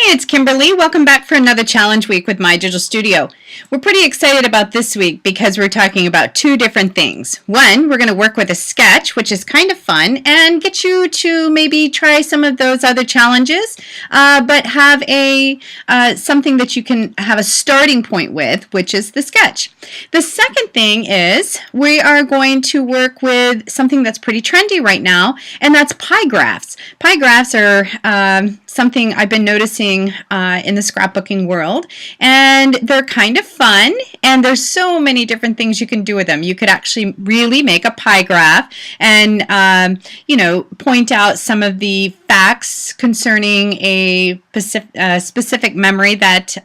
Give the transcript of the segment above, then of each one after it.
Hi, it's Kimberly. Welcome back for another challenge week with My Digital Studio. We're pretty excited about this week because we're talking about two different things. One, we're going to work with a sketch, which is kind of fun, and get you to maybe try some of those other challenges, but have something that you can have a starting point with, which is the sketch. The second thing is we are going to work with something that's pretty trendy right now, and that's pie graphs. Pie graphs are something I've been noticing in the scrapbooking world, and they're kind of fun, and there's so many different things you can do with them. You could actually really make a pie graph and point out some of the facts concerning a specific memory that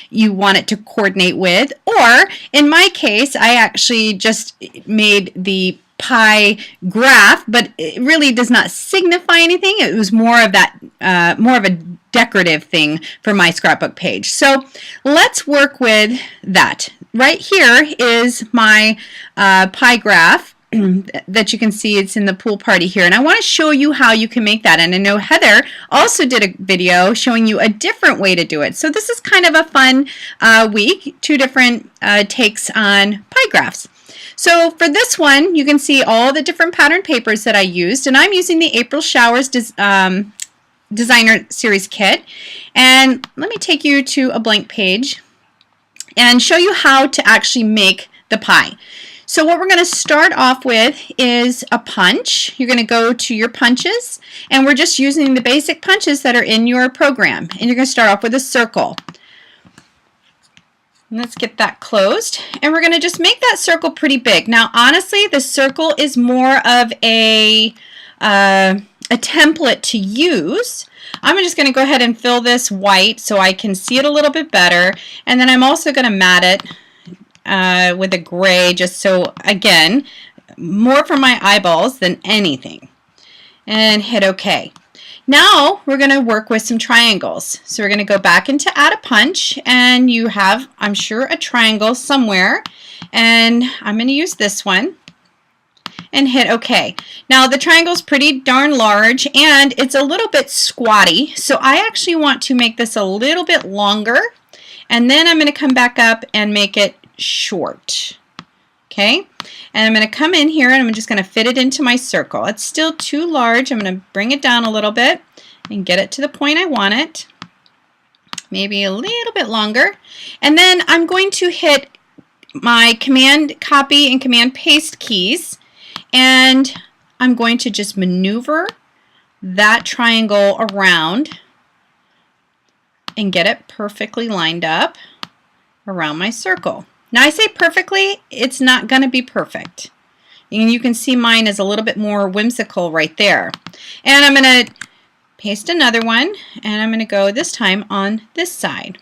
you want it to coordinate with. Or in my case, I actually just made the pie graph, but it really does not signify anything. It was more of that, more of a decorative thing for my scrapbook page. So let's work with that. Right here is my pie graph that you can see. It's in the pool party here, and I want to show you how you can make that. And I know Heather also did a video showing you a different way to do it. So this is kind of a fun week, two different takes on pie graphs. So for this one, you can see all the different pattern papers that I used, and I'm using the April Showers Designer Series Kit. And let me take you to a blank page and show you how to actually make the pie. So what we're going to start off with is a punch. You're going to go to your punches, and we're just using the basic punches that are in your program. And you're going to start off with a circle. Let's get that closed, and we're going to just make that circle pretty big. Now honestly, the circle is more of a template to use. I'm just going to go ahead and fill this white so I can see it a little bit better, and then I'm also going to mat it with a gray, just so, again, more for my eyeballs than anything, and hit OK. Now we're going to work with some triangles. So we're going to go back into Add a Punch, and you have, I'm sure, a triangle somewhere, and I'm going to use this one and hit OK. Now the triangle is pretty darn large, and it's a little bit squatty, so I actually want to make this a little bit longer, and then I'm going to come back up and make it short. Okay, and I'm going to come in here, and I'm just going to fit it into my circle. It's still too large. I'm going to bring it down a little bit and get it to the point I want it. Maybe a little bit longer. And then I'm going to hit my Command Copy and Command Paste keys, and I'm going to just maneuver that triangle around and get it perfectly lined up around my circle. Now I say perfectly, it's not going to be perfect. And you can see mine is a little bit more whimsical right there. And I'm going to paste another one, and I'm going to go this time on this side.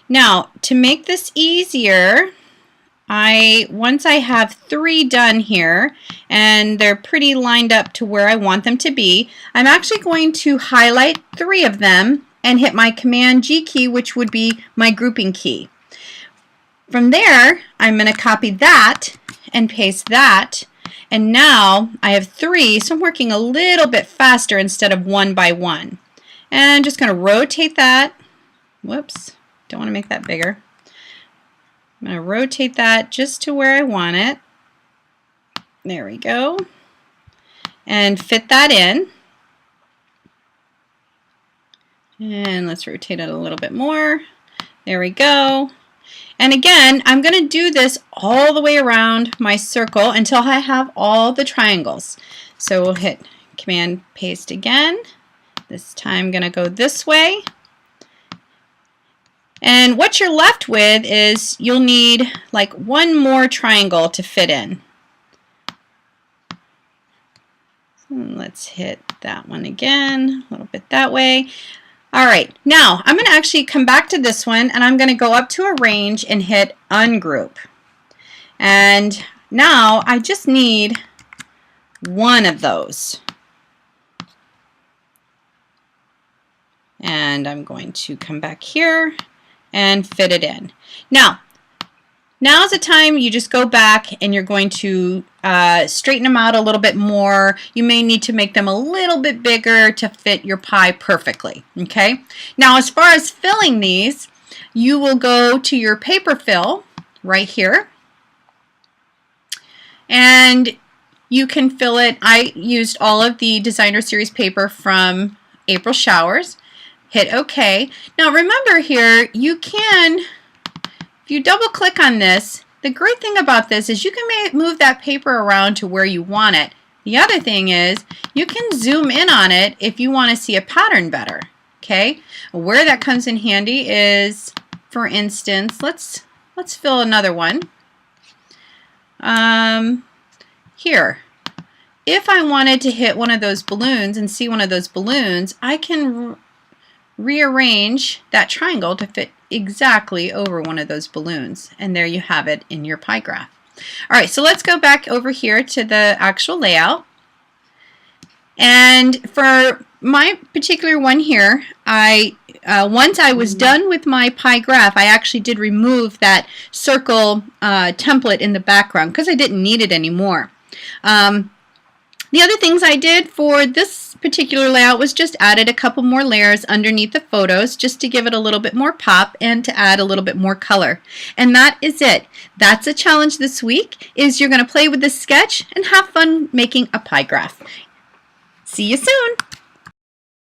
Now to make this easier, once I have 3 done here and they're pretty lined up to where I want them to be, I'm actually going to highlight 3 of them and hit my Command G key, which would be my grouping key. From there, I'm going to copy that and paste that, and now I have 3, so I'm working a little bit faster instead of one by one. And I'm just going to rotate that. Whoops, don't want to make that bigger. I'm going to rotate that just to where I want it. There we go. And fit that in. And let's rotate it a little bit more. There we go. And again, I'm going to do this all the way around my circle until I have all the triangles. So we'll hit Command Paste again. This time I'm going to go this way. And what you're left with is you'll need like one more triangle to fit in. Let's hit that one again, a little bit that way. All right, now I'm going to actually come back to this one, and I'm going to go up to Arrange and hit Ungroup. And now I just need one of those. And I'm going to come back here and fit it in. Now's the time you just go back and you're going to straighten them out a little bit more. You may need to make them a little bit bigger to fit your pie perfectly. Okay. Now, as far as filling these, you will go to your paper fill right here, and you can fill it. I used all of the Designer Series paper from April Showers. Hit OK. Now remember here, you can, if you double click on this, the great thing about this is you can move that paper around to where you want it. The other thing is you can zoom in on it if you want to see a pattern better. Okay, where that comes in handy is, for instance, let's fill another one. Here, if I wanted to hit one of those balloons and see one of those balloons, I can rearrange that triangle to fit exactly over one of those balloons, and there you have it in your pie graph. All right, so let's go back over here to the actual layout. And for my particular one here, once I was done with my pie graph, I actually did remove that circle template in the background because I didn't need it anymore. The other things I did for this particular layout was just added a couple more layers underneath the photos just to give it a little bit more pop and to add a little bit more color. And that is it. That's a challenge this week, is you're going to play with this sketch and have fun making a pie graph. See you soon!